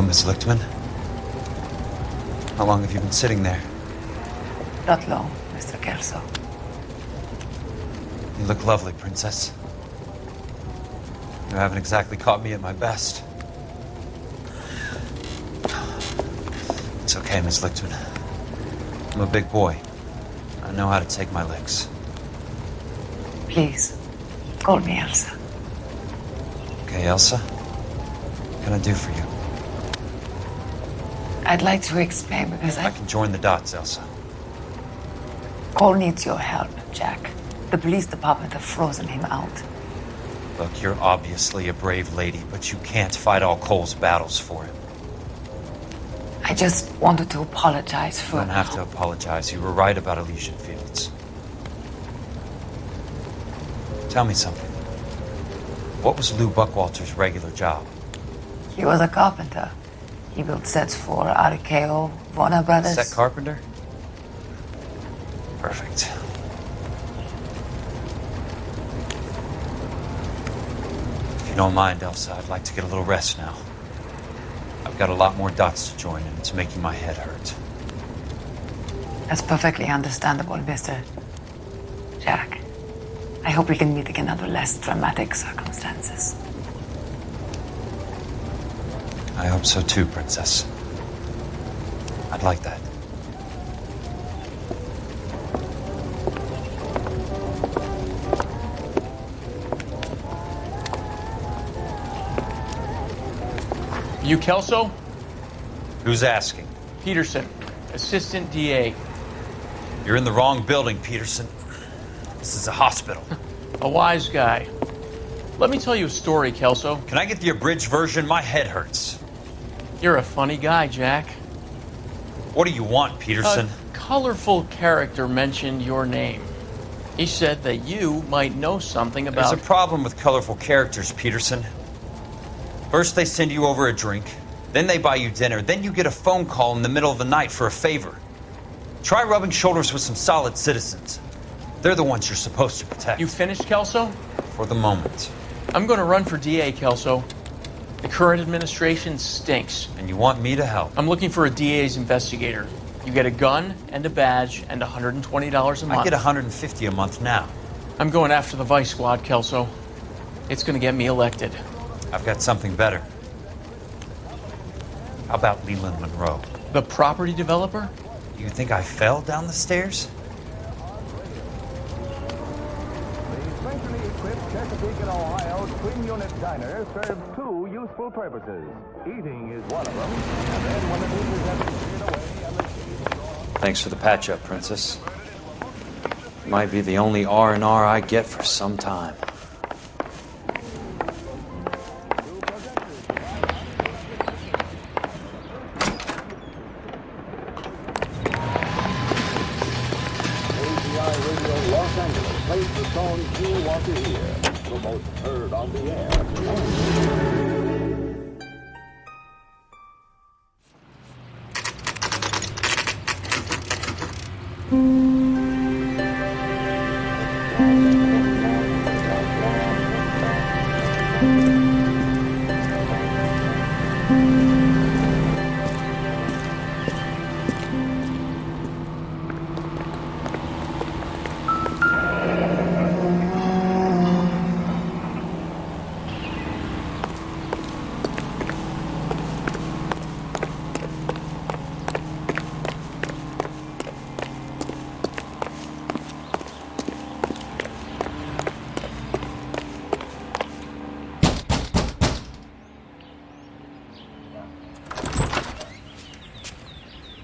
Miss Lichtman. How long have you been sitting there? Not long, Mr. Kelso. You look lovely, Princess. You haven't exactly caught me at my best. It's okay, Miss Lichtman. I'm a big boy. I know how to take my licks. Please, call me Elsa. Okay, Elsa? What can I do for you? I'd like to explain because I can join the dots, Elsa. Cole needs your help, Jack. The police department have frozen him out. Look, you're obviously a brave lady, but you can't fight all Cole's battles for him. I just wanted to apologize for... You don't have to apologize. You were right about Elysian Fields. Tell me something. What was Lou Buckwalter's regular job? He was a carpenter. He built sets for RKO, Warner Brothers. Set carpenter? Perfect. If you don't mind, Elsa, I'd like to get a little rest now. I've got a lot more dots to join, and it's making my head hurt. That's perfectly understandable, Mr. Jack. I hope we can meet again under less dramatic circumstances. I hope so too, Princess. I'd like that. You Kelso? Who's asking? Peterson, Assistant DA. You're in the wrong building, Peterson. This is a hospital. A wise guy. Let me tell you a story, Kelso. Can I get the abridged version? My head hurts. You're a funny guy, Jack. What do you want, Peterson? A colorful character mentioned your name. He said that you might know something about... There's a problem with colorful characters, Peterson. First they send you over a drink, then they buy you dinner, then you get a phone call in the middle of the night for a favor. Try rubbing shoulders with some solid citizens. They're the ones you're supposed to protect. You finished, Kelso? For the moment. I'm going to run for DA, Kelso. The current administration stinks. And you want me to help? I'm looking for a DA's investigator. You get a gun and a badge and $120 a month. I get $150 a month now. I'm going after the Vice Squad, Kelso. It's going to get me elected. I've got something better. How about Leland Monroe? The property developer? You think I fell down the stairs? The centrally equipped Chesapeake and Ohio twin-unit diner serves two useful purposes. Eating is one of them, and then when the dishes have been cleared away and the cheese is gone... Thanks for the patch-up, Princess. Might be the only R&R I get for some time. Los Angeles plays the songs you want to hear. The most heard on the air.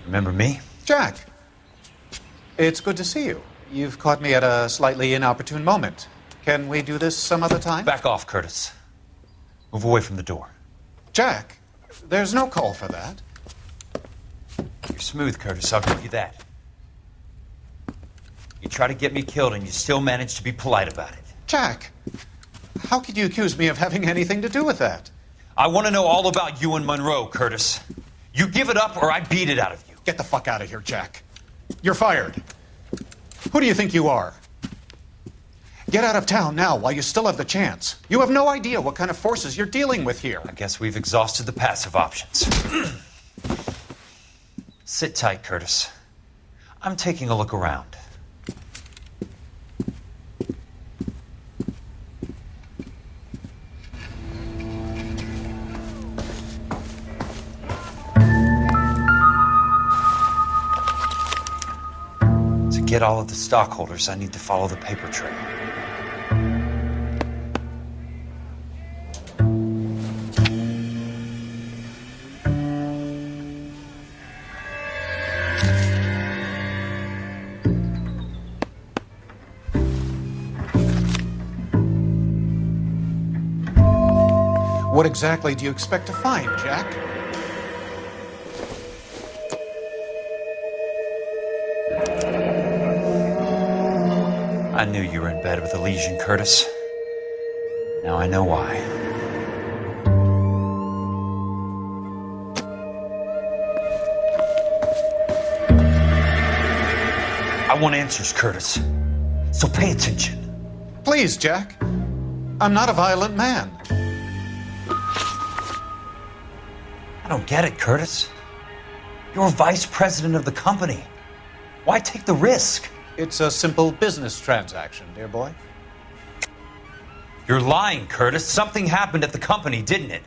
Remember me? Jack, it's good to see you. You've caught me at a slightly inopportune moment. Can we do this some other time? Back off, Curtis. Move away from the door. Jack, there's no call for that. You're smooth, Curtis, I'll give you that. You try to get me killed and you still manage to be polite about it. Jack, how could you accuse me of having anything to do with that? I want to know all about you and Monroe, Curtis. You give it up or I beat it out of you. Get the fuck out of here, Jack. You're fired. Who do you think you are? Get out of town now while you still have the chance. You have no idea what kind of forces you're dealing with here. I guess we've exhausted the passive options. Sit tight, Curtis. I'm taking a look around. To get all of the stockholders, I need to follow the paper trail. What exactly do you expect to find, Jack? I knew you were in bed with a lesion, Curtis. Now I know why. I want answers, Curtis. So pay attention. Please, Jack. I'm not a violent man. I don't get it, Curtis. You're vice president of the company. Why take the risk? It's a simple business transaction, dear boy. You're lying, Curtis. Something happened at the company, didn't it?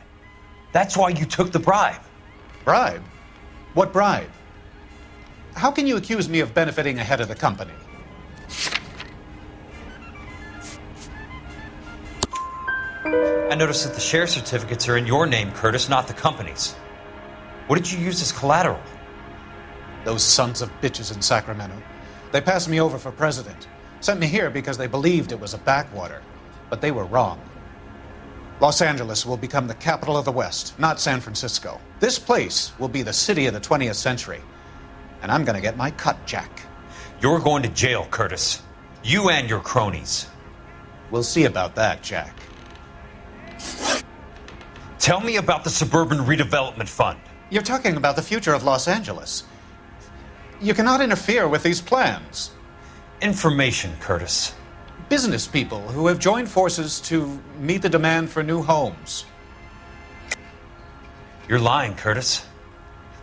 That's why you took the bribe. Bribe? What bribe? How can you accuse me of benefiting ahead of the company? I noticed that the share certificates are in your name, Curtis, not the company's. What did you use as collateral? Those sons of bitches in Sacramento. They passed me over for president. Sent me here because they believed it was a backwater. But they were wrong. Los Angeles will become the capital of the West, not San Francisco. This place will be the city of the 20th century. And I'm gonna get my cut, Jack. You're going to jail, Curtis. You and your cronies. We'll see about that, Jack. Tell me about the Suburban Redevelopment Fund. You're talking about the future of Los Angeles. You cannot interfere with these plans. Information, Curtis. Business people who have joined forces to meet the demand for new homes. You're lying, Curtis.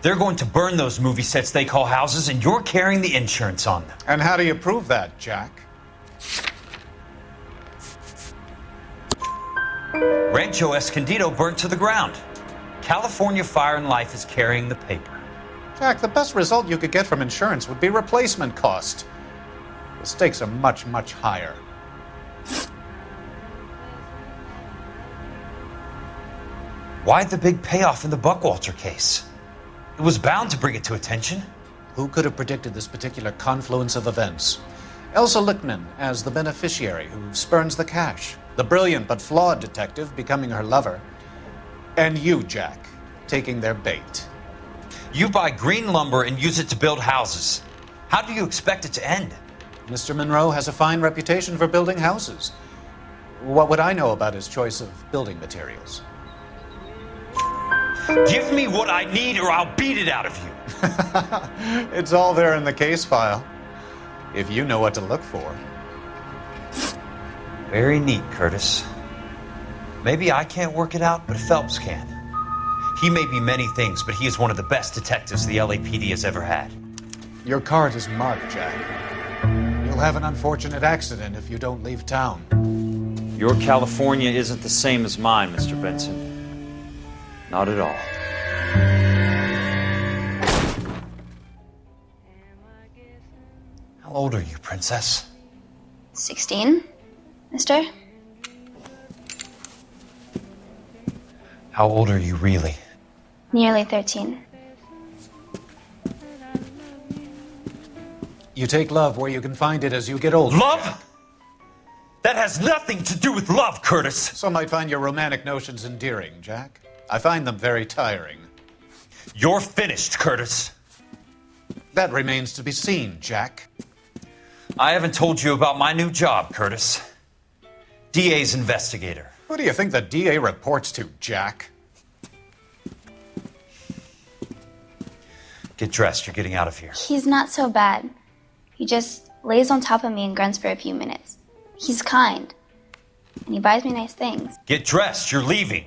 They're going to burn those movie sets they call houses, and you're carrying the insurance on them. And how do you prove that, Jack? Rancho Escondido burnt to the ground. California Fire and Life is carrying the paper. Jack, the best result you could get from insurance would be replacement cost. The stakes are much, much higher. Why the big payoff in the Buckwalter case? It was bound to bring it to attention. Who could have predicted this particular confluence of events? Elsa Lichtman as the beneficiary who spurns the cash. The brilliant but flawed detective becoming her lover. And you, Jack, taking their bait. You buy green lumber and use it to build houses. How do you expect it to end? Mr. Monroe has a fine reputation for building houses. What would I know about his choice of building materials? Give me what I need or I'll beat it out of you. It's all there in the case file, if you know what to look for. Very neat, Curtis. Maybe I can't work it out, but Phelps can. He may be many things, but he is one of the best detectives the LAPD has ever had. Your card is marked, Jack. You'll have an unfortunate accident if you don't leave town. Your California isn't the same as mine, Mr. Benson. Not at all. How old are you, Princess? 16, mister? How old are you really? Nearly 13. You take love where you can find it as you get older. Love? That has nothing to do with love, Curtis. Some might find your romantic notions endearing, Jack. I find them very tiring. You're finished, Curtis. That remains to be seen, Jack. I haven't told you about my new job, Curtis. DA's investigator. Who do you think the DA reports to, Jack? Get dressed, you're getting out of here. He's not so bad. He just lays on top of me and grunts for a few minutes. He's kind. And he buys me nice things. Get dressed, you're leaving.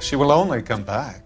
She will only come back.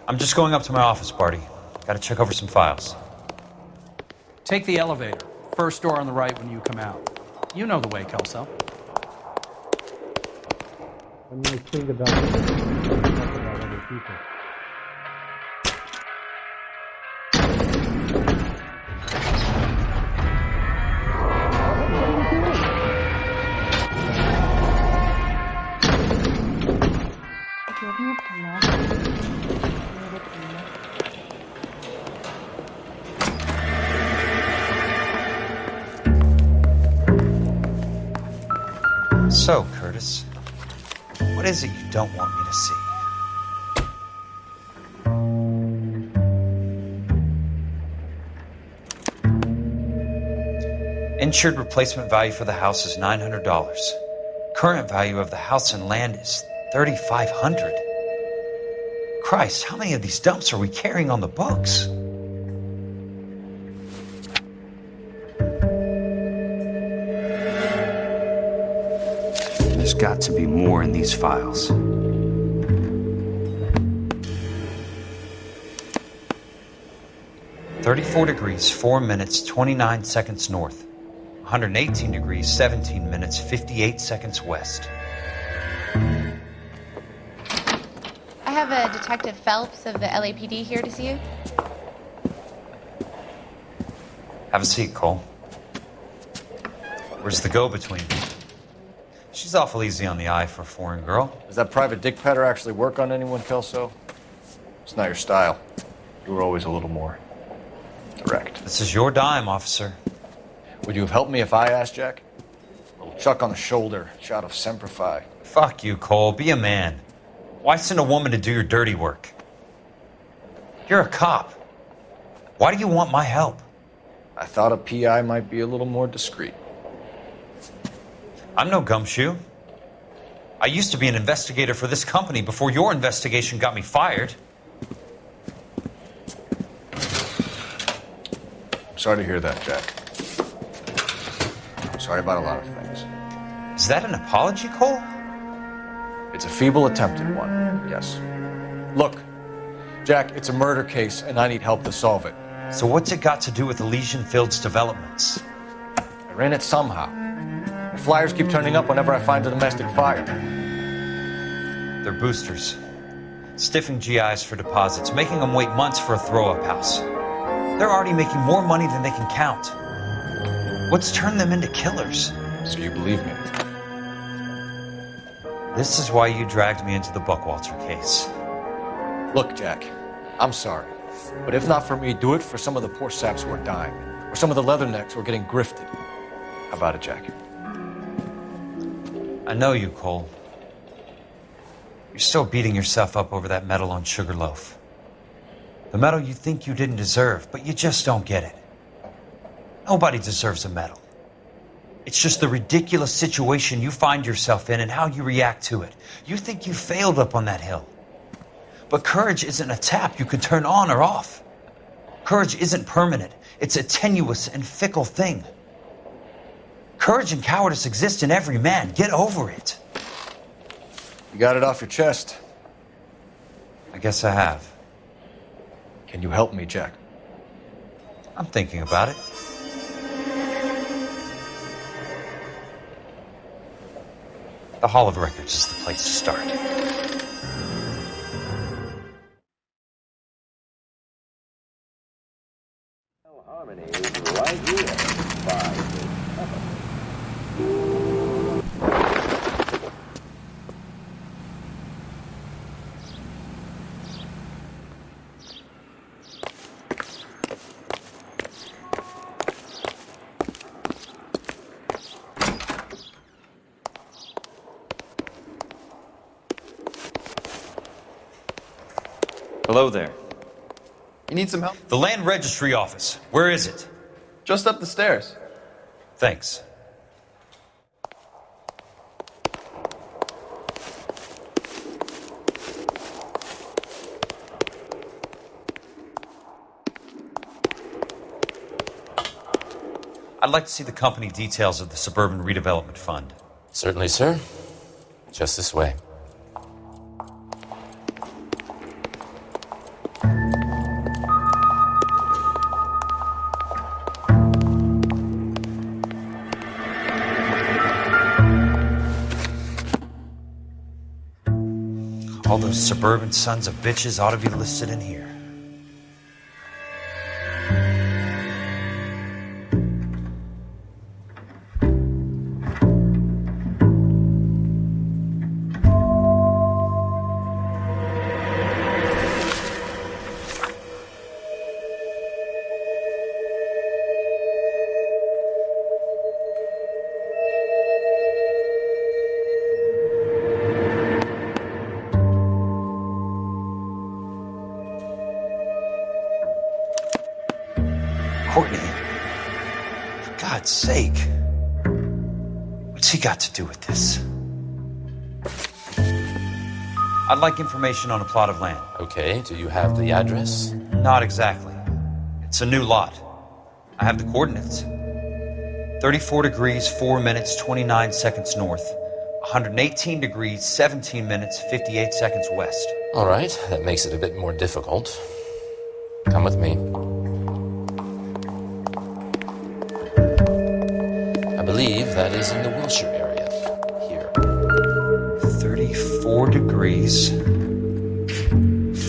I'm just going up to my office, Barty. Gotta check over some files. Take the elevator. First door on the right when you come out. You know the way, Kelso. When you think about it, you think about other people. So, Curtis, what is it you don't want me to see? Insured replacement value for the house is $900. Current value of the house and land is $3,500. Christ, how many of these dumps are we carrying on the books? There's got to be more in these files. (34 degrees, 4 minutes, 29 seconds north. 118 degrees, 17 minutes, 58 seconds west. I have a Detective Phelps of the LAPD here to see you. Have a seat, Cole. Where's the go-between? She's awful easy on the eye for a foreign girl. Does that private dick petter actually work on anyone, Kelso? It's not your style. You were always a little more direct. This is your dime, officer. Would you have helped me if I asked, Jack? A little chuck on the shoulder, shot of Semper Fi. Fuck you, Cole. Be a man. Why send a woman to do your dirty work? You're a cop. Why do you want my help? I thought a PI might be a little more discreet. I'm no gumshoe. I used to be an investigator for this company before your investigation got me fired. I'm sorry to hear that, Jack. I'm sorry about a lot of things. Is that an apology, Cole? It's a feeble attempt at one, yes. Look, Jack, it's a murder case, and I need help to solve it. So what's it got to do with Elysian Fields developments? I ran it somehow. The flyers keep turning up whenever I find a domestic fire. They're boosters. Stiffing GIs for deposits, making them wait months for a throw-up house. They're already making more money than they can count. What's turned them into killers? So you believe me? This is why you dragged me into the Buckwalter case. Look, Jack, I'm sorry. But if not for me, do it for some of the poor saps who are dying. Or some of the leathernecks who are getting grifted. How about it, Jack? I know you, Cole. You're still beating yourself up over that medal on Sugarloaf. The medal you think you didn't deserve, but you just don't get it. Nobody deserves a medal. It's just the ridiculous situation you find yourself in and how you react to it. You think you failed up on that hill. But courage isn't a tap you can turn on or off. Courage isn't permanent. It's a tenuous and fickle thing. Courage and cowardice exist in every man. Get over it. You got it off your chest. I guess I have. Can you help me, Jack? I'm thinking about it. The Hall of Records is the place to start. Harmony right here. 5, 6, 7. Hello there. You need some help? The Land Registry Office. Where is it? Just up the stairs. Thanks. I'd like to see the company details of the Suburban Redevelopment Fund. Certainly, sir. Just this way. All those suburban sons of bitches ought to be listed in here. Courtney, for God's sake, what's he got to do with this? I'd like information on a plot of land. Okay, do you have the address? Not exactly. It's a new lot. I have the coordinates. 34 degrees, 4 minutes, 29 seconds north. 118 degrees, 17 minutes, 58 seconds west. All right, that makes it a bit more difficult. Come with me. I believe that is in the Wilshire area. Here. 34 degrees,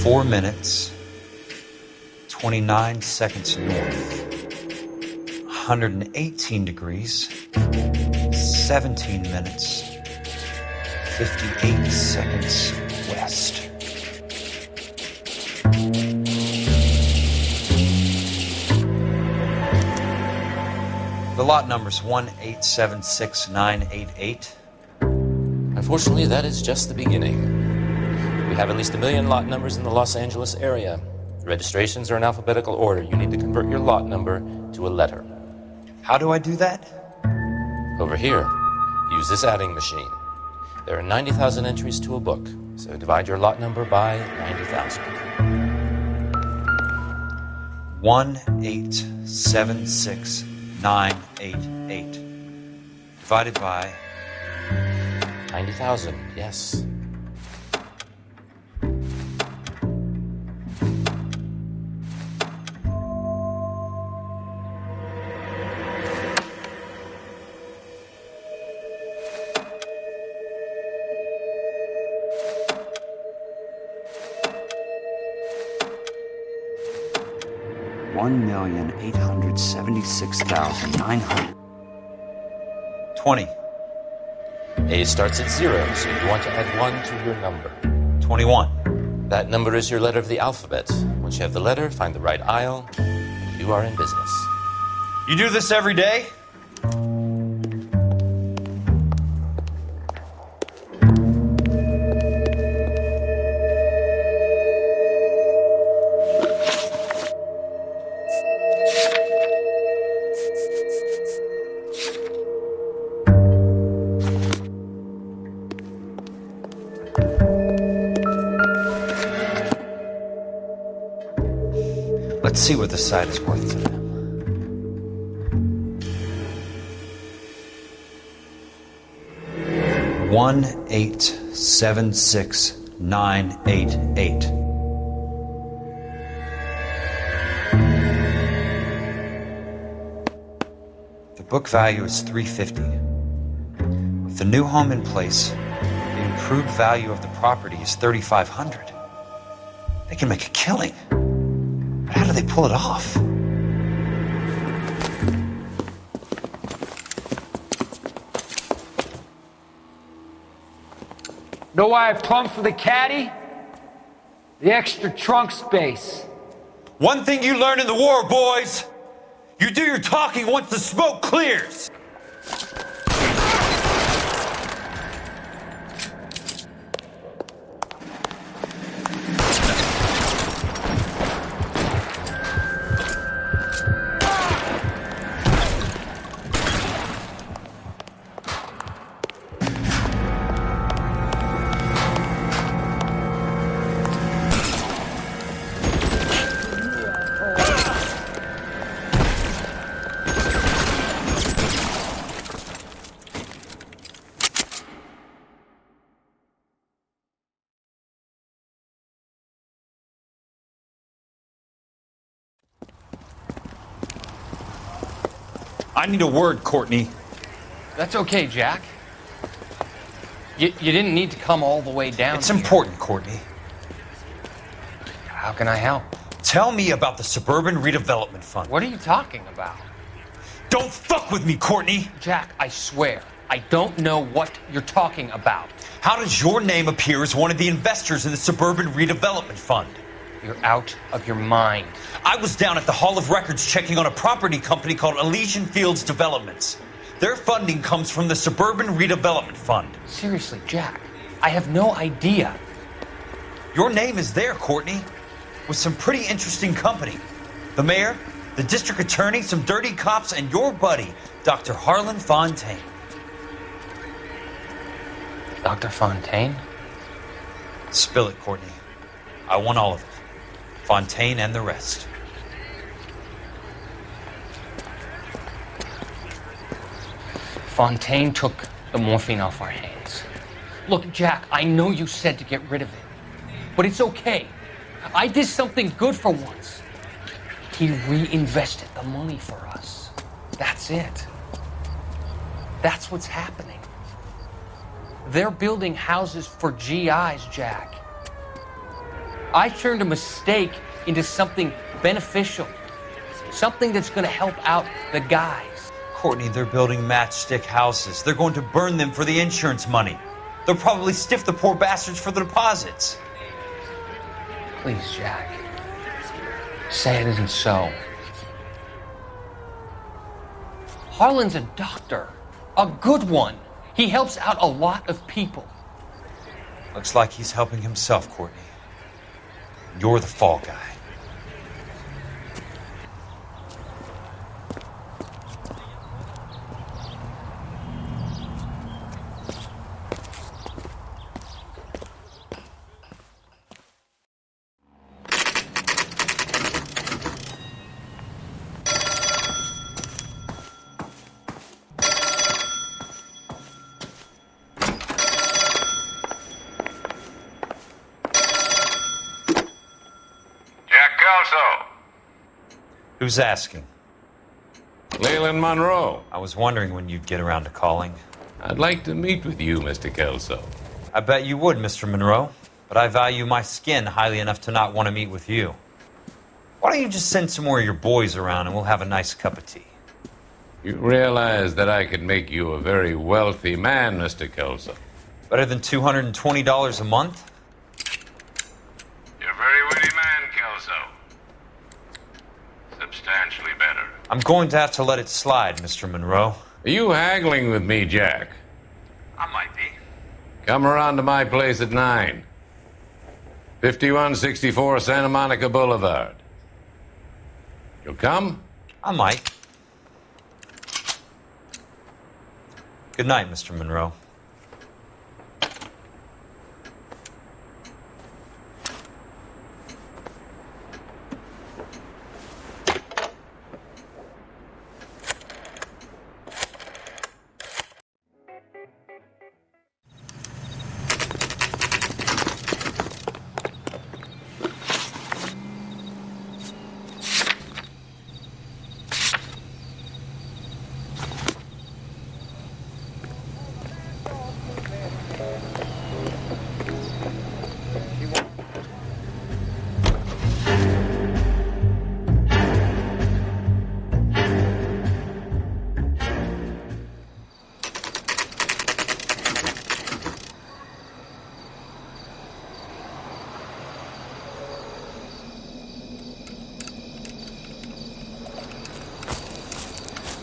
4 minutes, 29 seconds north. 118 degrees, 17 minutes, 58 seconds west. The lot number's 1876988. Unfortunately, that is just the beginning. We have at least 1 million lot numbers in the Los Angeles area. Registrations are in alphabetical order. You need to convert your lot number to a letter. How do I do that? Over here, use this adding machine. There are 90,000 entries to a book, so divide your lot number by 90,000. 1876988 divided by 90,000, yes. $1,876,900. 20. A starts at 0, so you want to add 1 to your number. 21. That number is your letter of the alphabet. Once you have the letter, find the right aisle, and you are in business. You do this every day? Let's see what this site is worth to them. $1,876,988. The book value is $350. With the new home in place, the improved value of the property is $3,500. They can make a killing. But how do they pull it off? Know why I plumbed for the caddy? The extra trunk space. One thing you learn in the war, boys. You do your talking once the smoke clears. I need a word, Courtney. That's okay, Jack. You didn't need to come all the way down. It's important, Courtney. How can I help? Tell me about the Suburban Redevelopment Fund. What are you talking about? Don't fuck with me, Courtney! Jack, I swear, I don't know what you're talking about. How does your name appear as one of the investors in the Suburban Redevelopment Fund? You're out of your mind. I was down at the Hall of Records checking on a property company called Elysian Fields Developments. Their funding comes from the Suburban Redevelopment Fund. Seriously, Jack, I have no idea. Your name is there, Courtney, with some pretty interesting company. The mayor, the district attorney, some dirty cops, and your buddy, Dr. Harlan Fontaine. Dr. Fontaine? Spill it, Courtney. I want all of it. Fontaine and the rest. Fontaine took the morphine off our hands. Look, Jack, I know you said to get rid of it, but it's okay. I did something good for once. He reinvested the money for us. That's it. That's what's happening. They're building houses for GIs, Jack. I turned a mistake into something beneficial, something that's going to help out the guys. Courtney, they're building matchstick houses. They're going to burn them for the insurance money. They'll probably stiff the poor bastards for the deposits. Please, Jack, say it isn't so. Harlan's a doctor, a good one. He helps out a lot of people. Looks like he's helping himself, Courtney. You're the fall guy. Who's asking? Leland Monroe. I was wondering when you'd get around to calling. I'd like to meet with you, Mr. Kelso. I bet you would, Mr. Monroe, but I value my skin highly enough to not want to meet with you. Why don't you just send some more of your boys around and we'll have a nice cup of tea? You realize that I could make you a very wealthy man, Mr. Kelso. Better than $220 a month? You're a very witty man, Kelso. Substantially better. I'm going to have to let it slide, Mr. Monroe. Are you haggling with me, Jack? I might be. Come around to my place at 9. 5164 Santa Monica Boulevard. You'll come? I might. Good night, Mr. Monroe.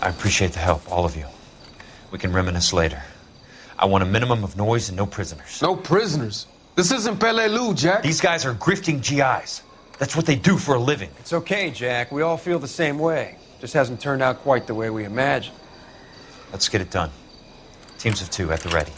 I appreciate the help, all of you. We can reminisce later. I want a minimum of noise and no prisoners. No prisoners? This isn't Peleliu, Jack. These guys are grifting GIs. That's what they do for a living. It's okay, Jack. We all feel the same way. Just hasn't turned out quite the way we imagined. Let's get it done. Teams of 2 at the ready.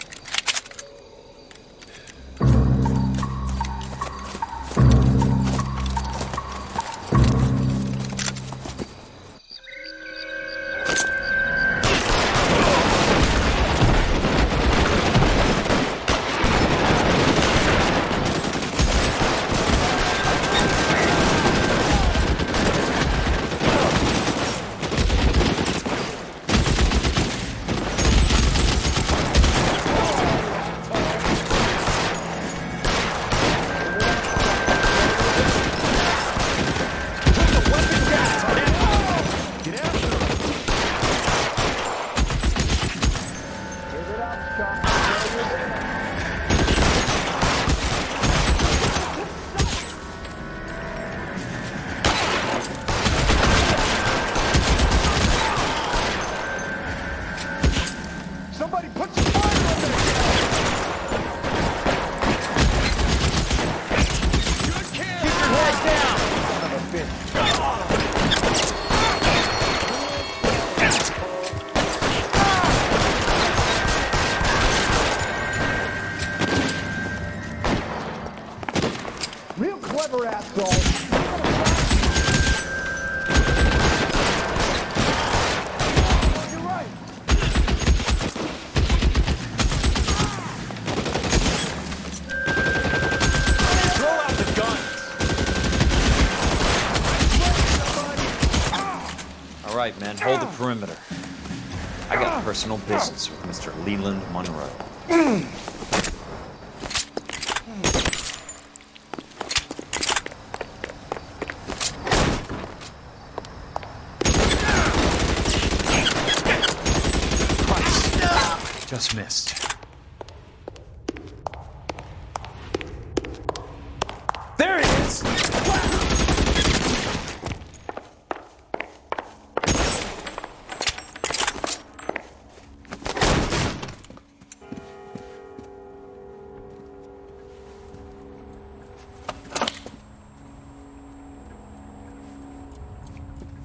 Real clever asshole. You're right. Throw out the guns! All right, men, hold the perimeter. I got personal business with Mr. Leland Monroe. Just missed. There it is!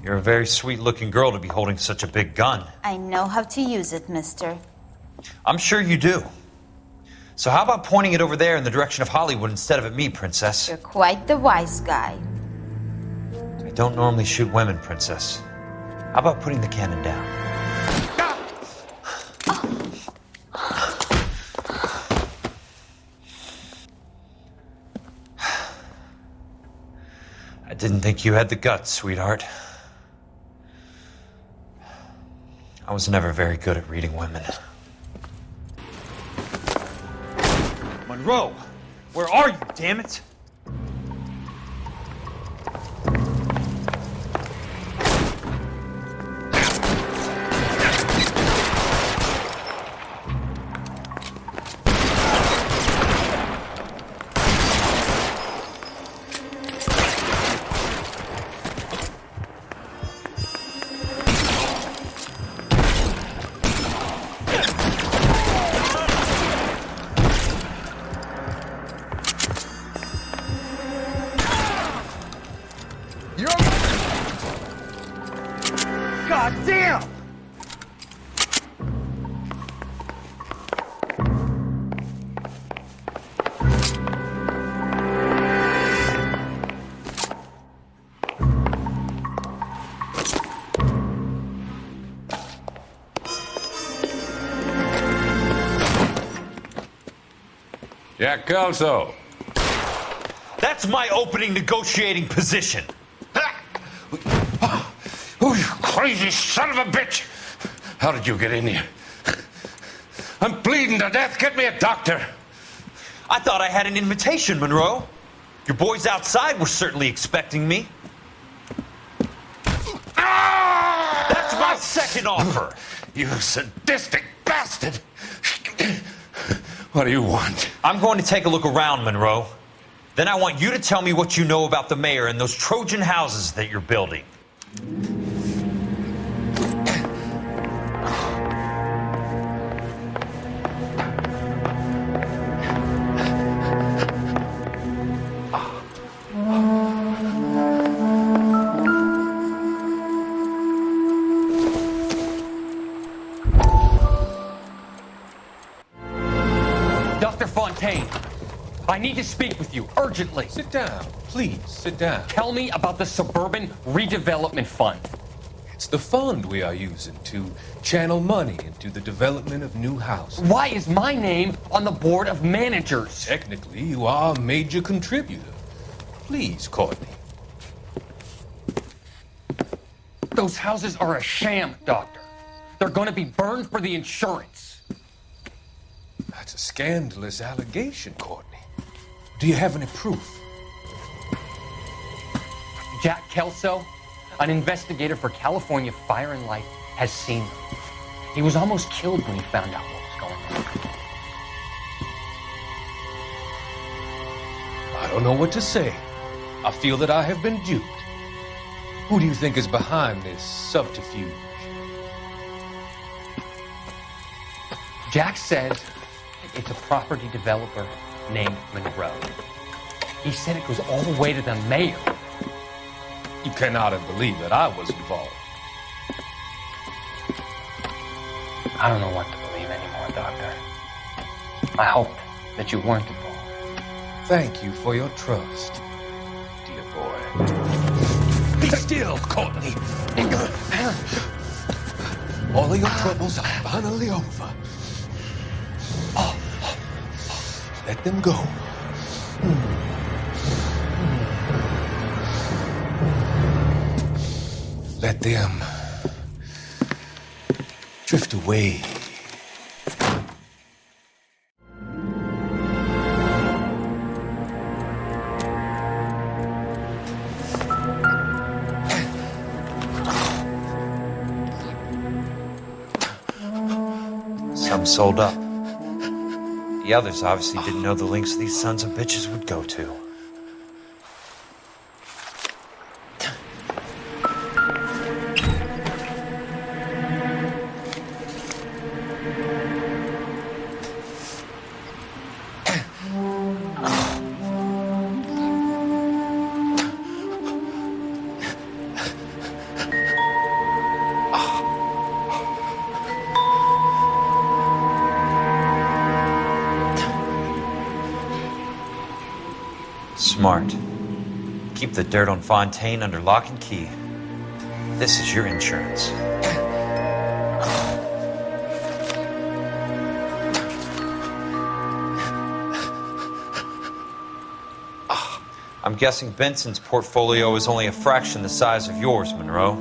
You're a very sweet-looking girl to be holding such a big gun. I know how to use it, mister. I'm sure you do. So how about pointing it over there in the direction of Hollywood instead of at me, Princess? You're quite the wise guy. I don't normally shoot women, Princess. How about putting the cannon down? I didn't think you had the guts, sweetheart. I was never very good at reading women. Monroe! Where are you, damn it? God damn! Jack Kelso. That's my opening negotiating position. Oh, you crazy son of a bitch! How did you get in here? I'm bleeding to death. Get me a doctor. I thought I had an invitation, Monroe. Your boys outside were certainly expecting me. That's my second offer. You sadistic bastard! What do you want? I'm going to take a look around, Monroe. Then I want you to tell me what you know about the mayor and those Trojan houses that you're building. I need to speak with you urgently. Sit down. Please, sit down. Tell me about the Suburban Redevelopment Fund. It's the fund we are using to channel money into the development of new houses. Why is my name on the board of managers? Technically, you are a major contributor. Please, Courtney. Those houses are a sham, Doctor. They're going to be burned for the insurance. That's a scandalous allegation, Courtney. Do you have any proof? Jack Kelso, an investigator for California Fire and Life, has seen them. He was almost killed when he found out what was going on. I don't know what to say. I feel that I have been duped. Who do you think is behind this subterfuge? Jack says it's a property developer named Monroe. He said it goes all the way to the mayor. You cannot have believed that I was involved. I don't know what to believe anymore, Doctor. I hoped that you weren't involved. Thank you for your trust, dear boy. Be still, Courtney. All of your troubles are finally over. Let them go. Let them drift away. Some sold up. The others obviously didn't know the lengths these sons of bitches would go to. Smart. Keep the dirt on Fontaine under lock and key. This is your insurance. I'm guessing Benson's portfolio is only a fraction the size of yours, Monroe.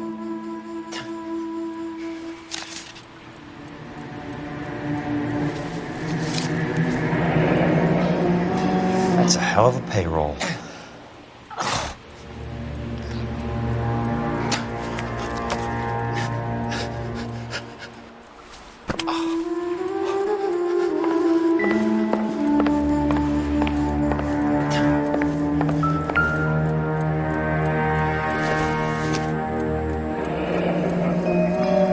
That's a hell of a payroll.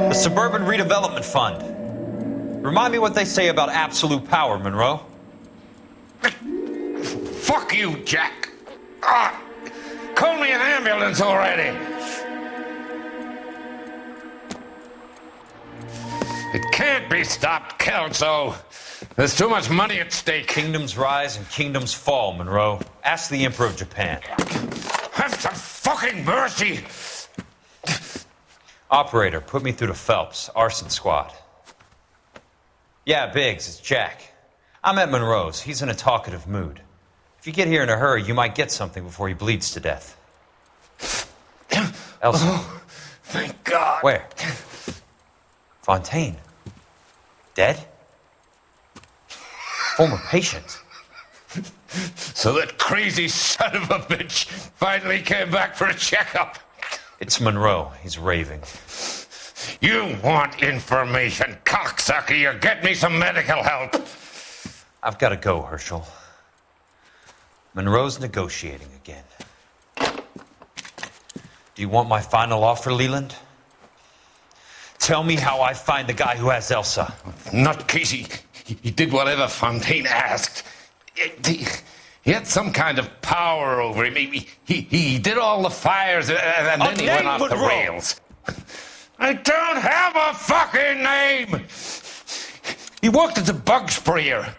The Suburban Redevelopment Fund. Remind me what they say about absolute power, Monroe. Fuck you, Jack. Call me an ambulance already. It can't be stopped, Kelso. There's too much money at stake. Kingdoms rise and kingdoms fall, Monroe. Ask the Emperor of Japan. Have some fucking mercy. Operator, put me through to Phelps, arson squad. Yeah, Biggs, it's Jack. I'm at Monroe's. He's in a talkative mood. If you get here in a hurry, you might get something before he bleeds to death. Elsa. Oh, thank God. Where? Fontaine. Dead? Former patient. So that crazy son of a bitch finally came back for a checkup. It's Monroe. He's raving. You want information, cocksucker. You get me some medical help. I've got to go, Herschel. Monroe's negotiating again. Do you want my final offer, Leland? Tell me how I find the guy who has Elsa. Not Casey. He did whatever Fontaine asked. He had some kind of power over him. He did all the fires, and then he went off the rails. I don't have a fucking name! He worked as a bug sprayer.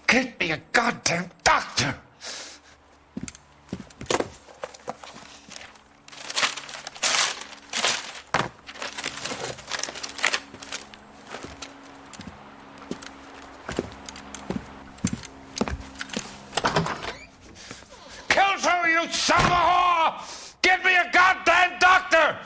Get me a goddamn doctor! Killjoy, you son of a whore! Get me a goddamn doctor!